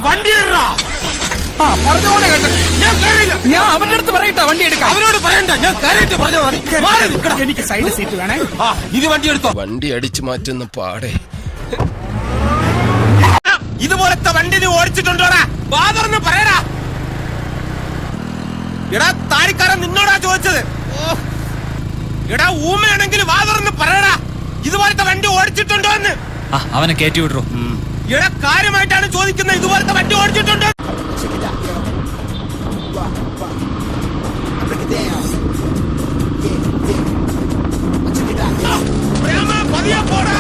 വണ്ടി പറഞ്ഞോടെ കേട്ടോ. ഞാൻ അവന്റെ അടുത്ത് പറയട്ടാ വണ്ടി എടുക്കാം. അവരോട് പറയണ്ട, ഞാൻ കാര്യമായിട്ട് പറഞ്ഞാൽ മതി. എനിക്ക് സൈഡ് സീറ്റ് വേണേ. ഇത് വണ്ടി എടുത്തോ. വണ്ടി അടിച്ചു മാറ്റുന്ന പാടെ. ഇതുപോലത്തെ വണ്ടി നീ ഓടിച്ചിട്ടുണ്ടോടാ? ബാദർന്ന് പറയടാ. എടാ താരിക്കാരൻ നിന്നോടാ ചോദിച്ചത്. എടാ ഊമയാണെങ്കിൽ വാദർന്ന് പറയടാ. ഇതുപോലത്തെ വണ്ടി ഓടിച്ചിട്ടുണ്ടോ എന്ന്. അവനെ കയറ്റി വിടറോ. എടാ കാര്യമായിട്ടാണ് ചോദിക്കുന്നത്. ഇതുപോലത്തെ വണ്ടി ഓടിച്ചിട്ടുണ്ടോ? പതിയെ പോടാ.